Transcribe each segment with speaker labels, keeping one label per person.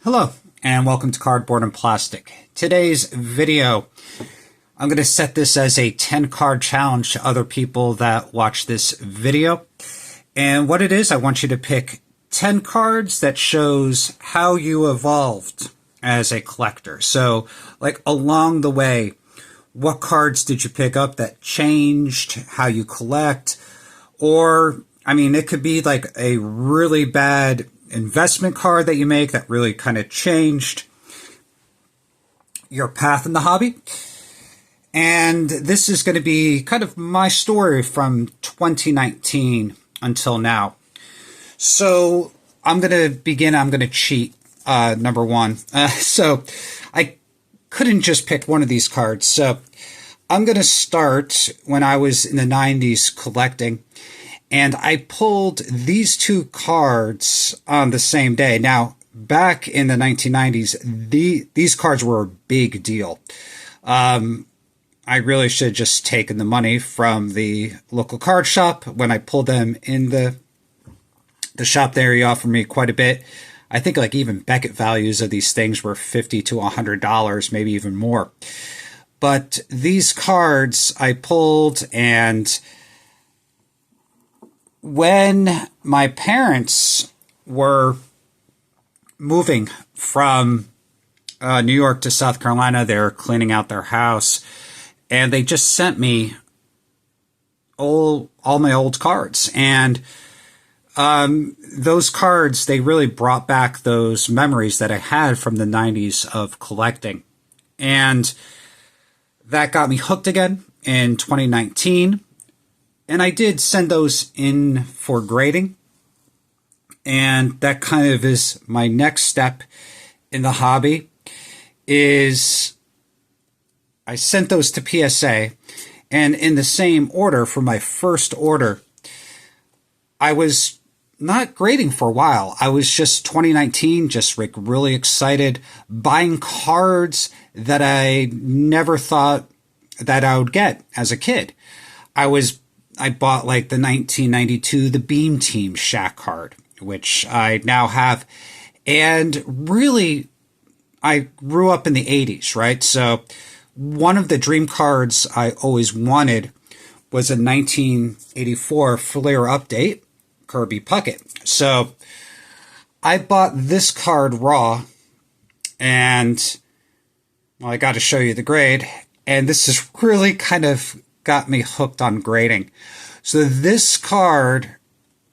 Speaker 1: Hello, and welcome to Cardboard and Plastic. Today's video, I'm going to set this as a 10-card challenge to other people that watch this video. And what it is, I want you to pick 10 cards that shows how you evolved as a collector. So, like, along the way, what cards did you pick up that changed how you collect? Or, I mean, it could be like a really bad investment card that you make that really kind of changed your path in the hobby. And this is going to be kind of my story from 2019 until now. So I'm going to begin. I'm going to cheat. Number one. So I couldn't just pick one of these cards. So I'm going to start when I was in the 90s collecting. And I pulled these two cards on the same day. Now, back in the 1990s, these cards were a big deal. I really should have just taken the money from the local card shop. When I pulled them in the shop there, he offered me quite a bit. I think like even Beckett values of these things were $50 to $100, maybe even more. But these cards I pulled, and when my parents were moving from New York to South Carolina, they were cleaning out their house, and they just sent me all my old cards. And those cards, they really brought back those memories that I had from the 90s of collecting. And that got me hooked again in 2019. And I did send those in for grading. And that kind of is my next step in the hobby, is I sent those to PSA. And in the same order, for my first order, I was not grading for a while. I was just 2019, just like really excited, buying cards that I never thought that I would get as a kid. I bought like the 1992, the Beam Team Shaq card, which I now have. And really, I grew up in the 80s, right? So one of the dream cards I always wanted was a 1984 Flair Update Kirby Puckett. So I bought this card raw, and well, I got to show you the grade. And this is really kind of got me hooked on grading. So this card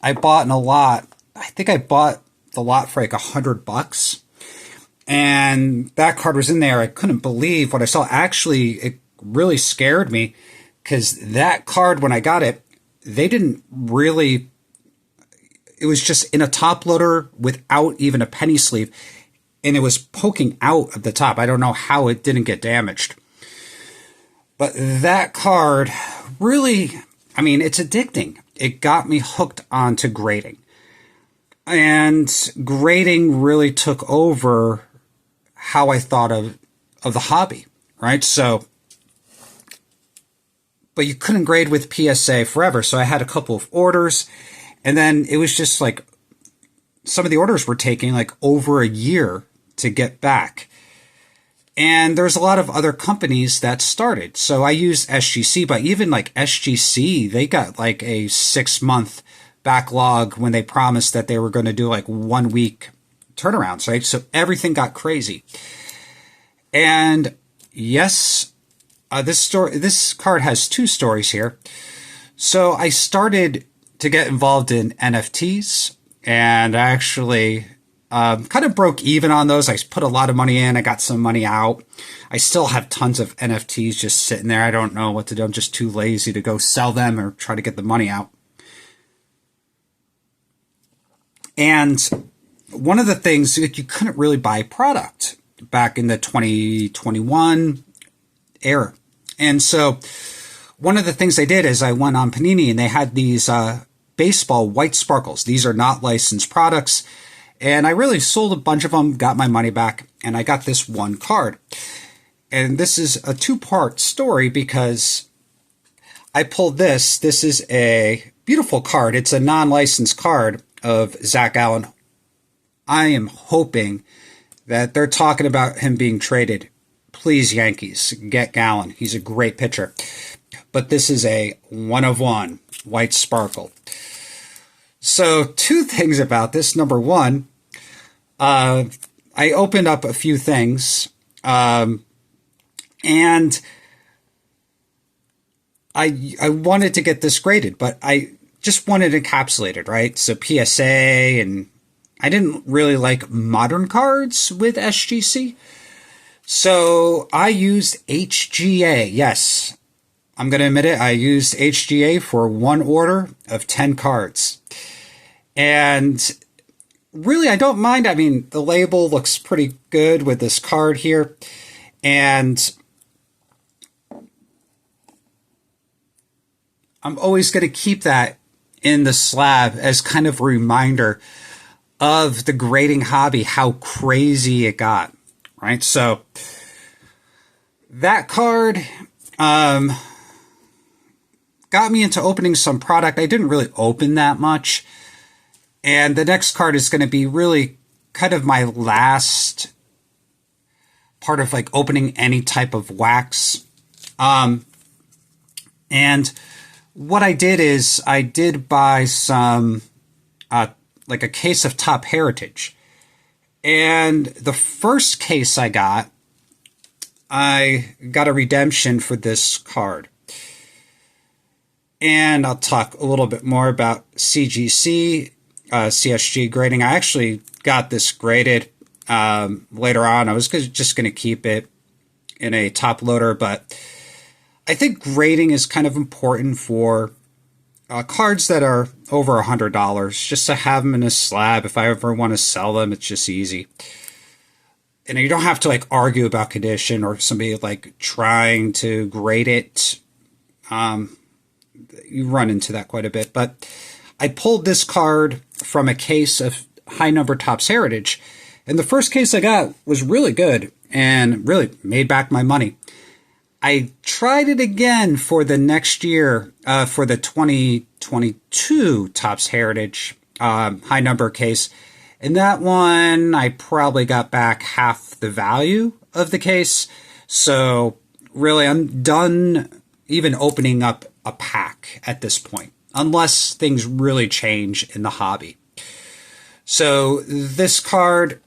Speaker 1: I bought in a lot. I think I bought the lot for like $100. And that card was in there. I couldn't believe what I saw. Actually, it really scared me, because that card, when I got it, they didn't really, it was just in a top loader without even a penny sleeve, and it was poking out of the top. I don't know how it didn't get damaged. But that card really, I mean, it's addicting. It got me hooked onto grading. And grading really took over how I thought of the hobby, right? So, but you couldn't grade with PSA forever. So I had a couple of orders, and then it was just like some of the orders were taking like over a year to get back. And there's a lot of other companies that started. So I used SGC, but even like SGC, they got like a 6-month backlog when they promised that they were going to do like 1 week turnarounds, right? So everything got crazy. And yes, this card has two stories here. So I started to get involved in NFTs, and I actually kind of broke even on those. I put a lot of money in. I got some money out. I still have tons of NFTs just sitting there. I don't know what to do. I'm just too lazy to go sell them or try to get the money out. And one of the things that you couldn't really buy product back in the 2021 era. And so one of the things I did is I went on Panini, and they had these baseball white sparkles. These are not licensed products. And I really sold a bunch of them, got my money back, and I got this one card. And this is a two-part story, because I pulled this. This is a beautiful card. It's a non-licensed card of Zach Allen. I am hoping that they're talking about him being traded. Please, Yankees, get Gallen. He's a great pitcher. But this is a 1/1 white sparkle. So 2 things about this. Number 1, I opened up a few things, and I wanted to get this graded, but I just wanted it encapsulated, right? So PSA, and I didn't really like modern cards with SGC. So I used HGA. Yes, I'm going to admit it. I used HGA for one order of 10 cards. And really, I don't mind. I mean, the label looks pretty good with this card here. And I'm always going to keep that in the slab as kind of a reminder of the grading hobby, how crazy it got, right? So that card got me into opening some product. I didn't really open that much. And the next card is going to be really kind of my last part of like opening any type of wax. And what I did is I did buy some, like a case of Top Heritage. And the first case I got a redemption for this card. And I'll talk a little bit more about CGC, CSG grading. I actually got this graded later on. I was just going to keep it in a top loader, but I think grading is kind of important for cards that are over $100, just to have them in a slab. If I ever want to sell them, it's just easy. And you don't have to like argue about condition or somebody like trying to grade it. You run into that quite a bit. But I pulled this card from a case of high number Topps Heritage. And the first case I got was really good and really made back my money. I tried it again for the next year for the 2022 Topps Heritage high number case. In that one, I probably got back half the value of the case. So really, I'm done even opening up a pack at this point, unless things really change in the hobby. So this card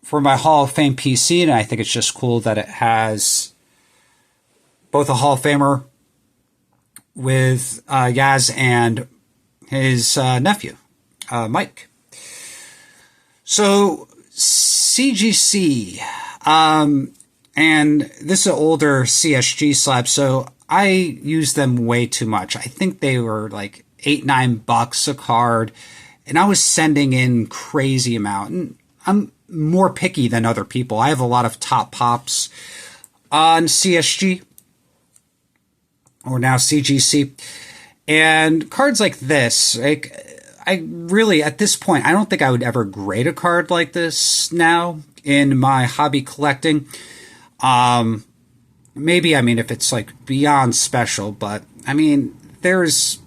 Speaker 1: for my Hall of Fame PC, and I think it's just cool that it has both a Hall of Famer with Yaz and his nephew, Mike. So CGC, and this is an older CSG slab, so I use them way too much. I think they were like $8-9 a card, and I was sending in crazy amount. And I'm more picky than other people. I have a lot of top pops on CSG, or now CGC, and cards like this, like I really, at this point, I don't think I would ever grade a card like this now in my hobby collecting. Maybe, I mean, if it's like beyond special, but I mean, there's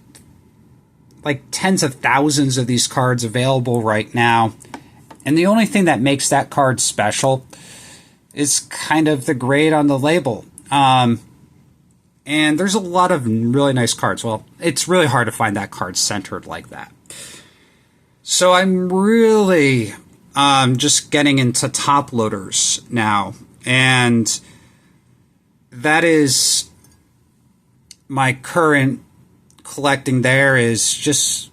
Speaker 1: like tens of thousands of these cards available right now. And the only thing that makes that card special is kind of the grade on the label. And there's a lot of really nice cards. Well, it's really hard to find that card centered like that. So I'm really just getting into top loaders now. And that is my current collecting there is just,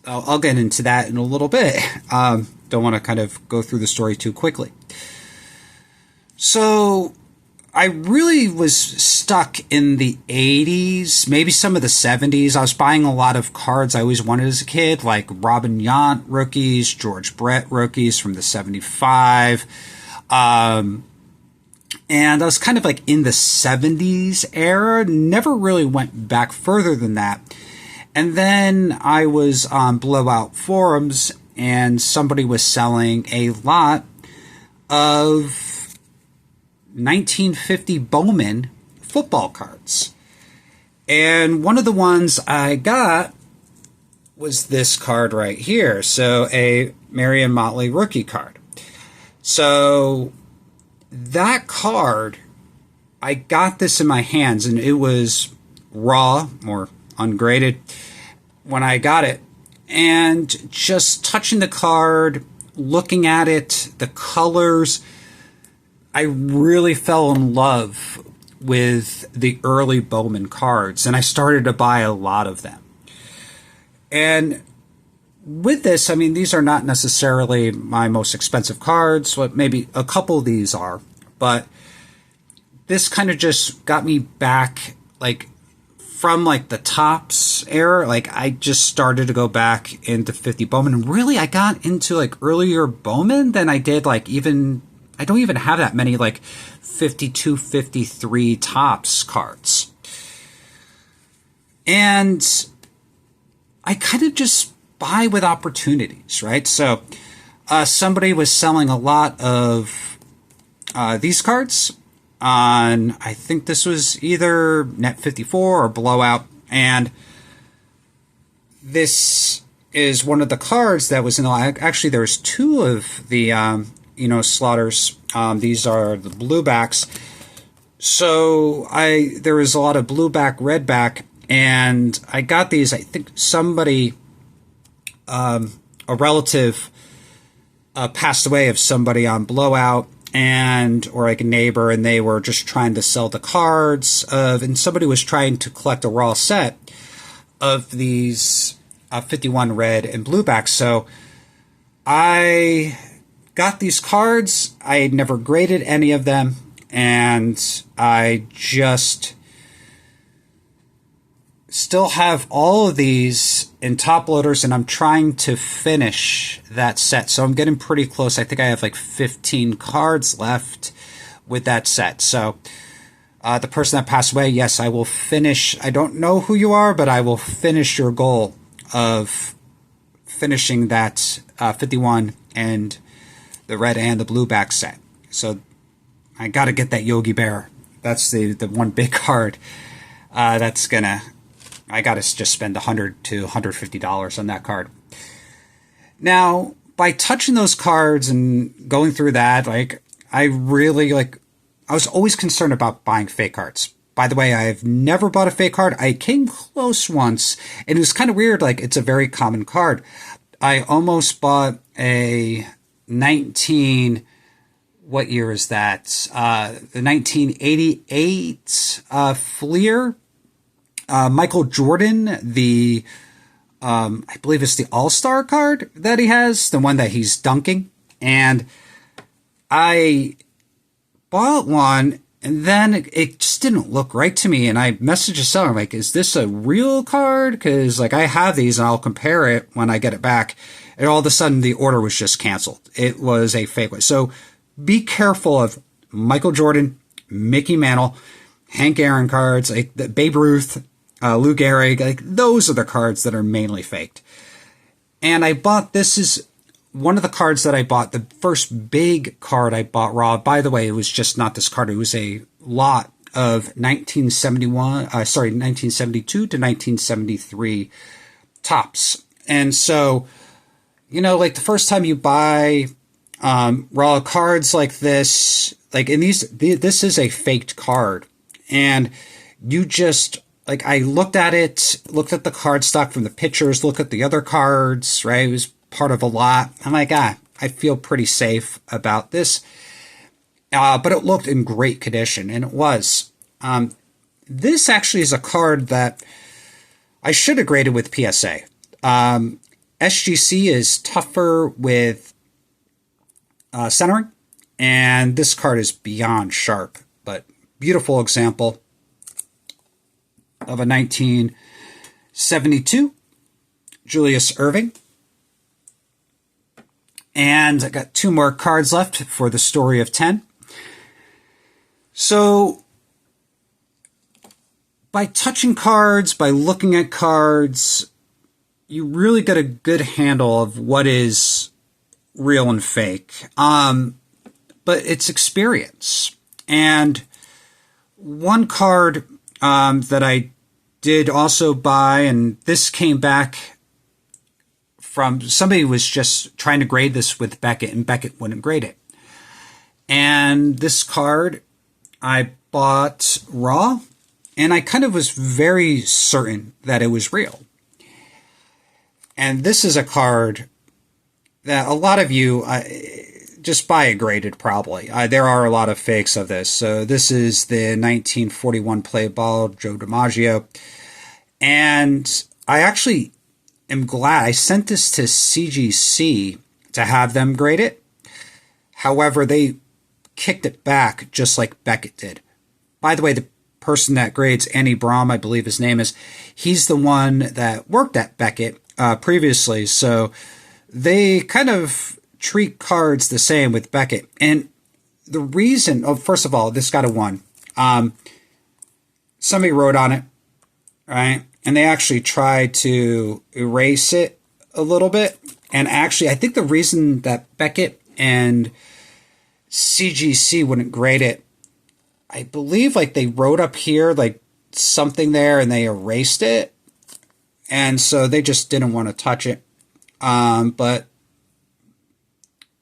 Speaker 1: I'll get into that in a little bit. Don't want to kind of go through the story too quickly. So I really was stuck in the 80s, maybe some of the 70s. I was buying a lot of cards I always wanted as a kid, like Robin Yount rookies, George Brett rookies from the 75. And I was kind of like in the 70s era, never really went back further than that. And then I was on Blowout Forums, and somebody was selling a lot of 1950 Bowman football cards. And one of the ones I got was this card right here. So a Marion Motley rookie card. So that card, I got this in my hands, and it was raw or ungraded when I got it. And just touching the card, looking at it, the colors, I really fell in love with the early Bowman cards, and I started to buy a lot of them. And with this, I mean, these are not necessarily my most expensive cards. What maybe a couple of these are, but this kind of just got me back, like, from like the Topps era. Like, I just started to go back into 50 Bowman, and really I got into like earlier Bowman than I did like even, I don't even have that many like 52, 53 Topps cards. And I kind of just buy with opportunities, right? So somebody was selling a lot of these cards on, I think this was either Net 54 or Blowout, and this is one of the cards that was in the, actually there's two of the Slaughters. These are the bluebacks. So there was a lot of blueback, redback, and I got these. I think somebody, a relative, passed away of somebody on Blowout, or like a neighbor, and they were just trying to sell the cards and somebody was trying to collect a raw set of these 51 red and bluebacks. So I got these cards. I had never graded any of them, and I just still have all of these in top loaders, and I'm trying to finish that set. So I'm getting pretty close. I think I have like 15 cards left with that set. So the person that passed away, yes, I will finish. I don't know who you are, but I will finish your goal of finishing that 51 and the red and the blue back set. So I got to get that Yogi Bear. That's the one big card that's gonna, I got to just spend $100 to $150 on that card. Now, by touching those cards and going through that, like, I really, like, I was always concerned about buying fake cards. By the way, I've never bought a fake card. I came close once, and it was kind of weird. Like, it's a very common card. I almost bought a what year is that? The 1988 Fleer. Michael Jordan, the I believe it's the All-Star card that he has, the one that he's dunking. And I bought one, and then it just didn't look right to me. And I messaged the seller, like, is this a real card? Because, like, I have these, and I'll compare it when I get it back. And all of a sudden, the order was just canceled. It was a fake one. So be careful of Michael Jordan, Mickey Mantle, Hank Aaron cards, like the Babe Ruth, Lou Gehrig, like those are the cards that are mainly faked. And I bought, this is one of the cards that I bought, the first big card I bought raw. By the way, it was just not this card. It was a lot of 1972 to 1973 Topps. And so, you know, like the first time you buy raw cards like this, like in this is a faked card. And you just, like, I looked at it, looked at the card stock from the pictures, looked at the other cards, right? It was part of a lot. I'm like, I feel pretty safe about this. But it looked in great condition, and it was. This actually is a card that I should have graded with PSA. SGC is tougher with centering, and this card is beyond sharp, but beautiful example of a 1972 Julius Erving. And I got two more cards left for the story of 10. So by touching cards, by looking at cards, you really get a good handle of what is real and fake. But it's experience. And one card that I did also buy, and this came back from somebody who was just trying to grade this with Beckett, and Beckett wouldn't grade it. And this card I bought raw, and I kind of was very certain that it was real. And this is a card that a lot of you just buy it graded, probably. There are a lot of fakes of this. So this is the 1941 play ball, Joe DiMaggio. And I actually am glad I sent this to CGC to have them grade it. However, they kicked it back just like Beckett did. By the way, the person that grades, Andy Braum, I believe his name is, he's the one that worked at Beckett previously. So they kind of treat cards the same with Beckett. And the reason, first of all, this got a 1. Somebody wrote on it, right? And they actually tried to erase it a little bit. And actually, I think the reason that Beckett and CGC wouldn't grade it, I believe like they wrote up here like something there and they erased it. And so they just didn't want to touch it. But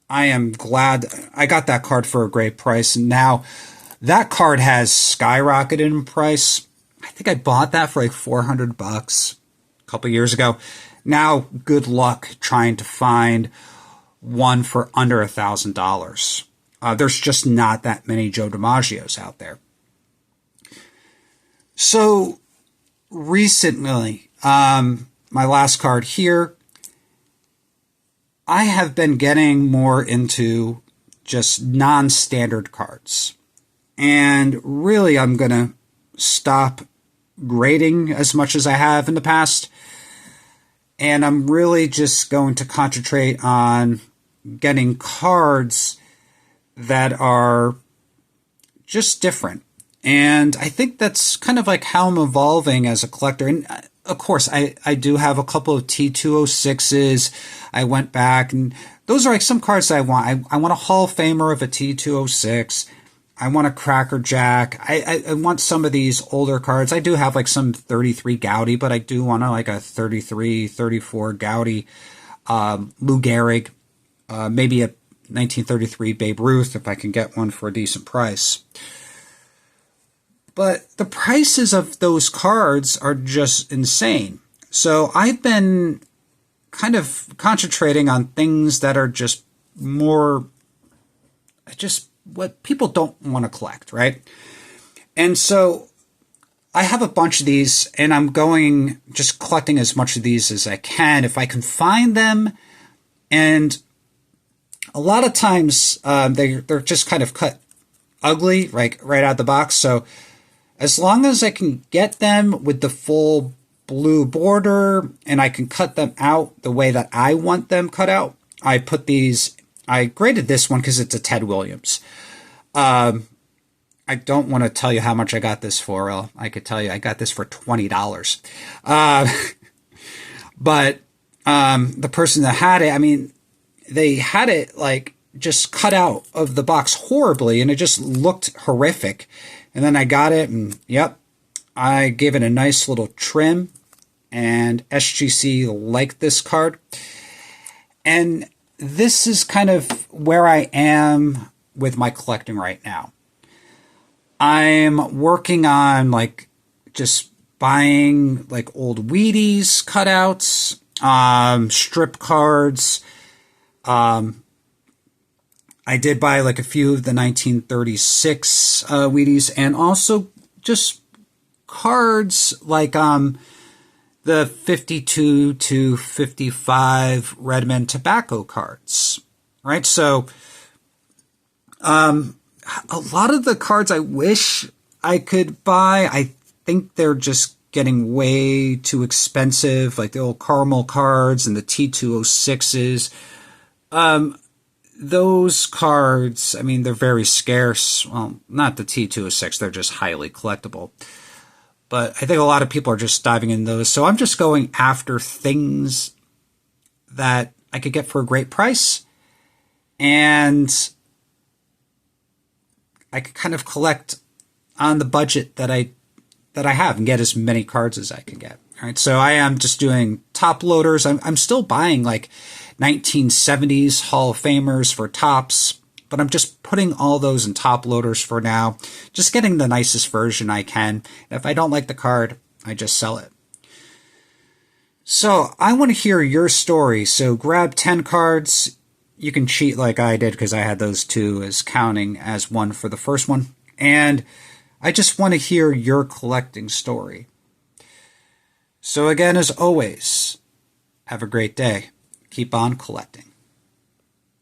Speaker 1: I am glad I got that card for a great price. And now that card has skyrocketed in price. I think I bought that for like $400 a couple years ago. Now, good luck trying to find one for under $1,000. There's just not that many Joe DiMaggios out there. So recently, my last card here, I have been getting more into just non-standard cards. And really, I'm going to stop grading as much as I have in the past. And I'm really just going to concentrate on getting cards that are just different. And I think that's kind of like how I'm evolving as a collector. And of course, I do have a couple of T206s. I went back, and those are like some cards that I want. I want a Hall of Famer of a T206. I want a Cracker Jack. I want some of these older cards. I do have like some 33 Gowdy, but I do want like a 33, 34 Gowdy, Lou Gehrig, maybe a 1933 Babe Ruth if I can get one for a decent price. But the prices of those cards are just insane. So I've been kind of concentrating on things that are just more, just what people don't want to collect, right? And so I have a bunch of these, and I'm going just collecting as much of these as I can if I can find them. And a lot of times they're just kind of cut ugly, right out of the box. So as long as I can get them with the full blue border and I can cut them out the way that I want them cut out, I put these, I graded this one because it's a Ted Williams. I don't want to tell you how much I got this for. I could tell you I got this for $20. But the person that had it, I mean, they had it like just cut out of the box horribly, and it just looked horrific. And then I got it, and yep, I gave it a nice little trim, and SGC liked this card. And this is kind of where I am with my collecting right now. I'm working on like just buying like old Wheaties cutouts, strip cards. I did buy like a few of the 1936 Wheaties, and also just cards like the 52 to 55 Redmond tobacco cards, right? So a lot of the cards I wish I could buy, I think they're just getting way too expensive, like the old caramel cards and the T206s. Those cards, I mean, they're very scarce. Well, not the T206, they're just highly collectible. But I think a lot of people are just diving in those. So I'm just going after things that I could get for a great price. And I could kind of collect on the budget that I have and get as many cards as I can get. All right, so I am just doing top loaders. I'm still buying like 1970s Hall of Famers for tops. but I'm just putting all those in top loaders for now, just getting the nicest version I can. And if I don't like the card, I just sell it. So I want to hear your story. So grab 10 cards. You can cheat like I did because I had those two as counting as one for the first one. And I just want to hear your collecting story. So again, as always, have a great day. Keep on collecting.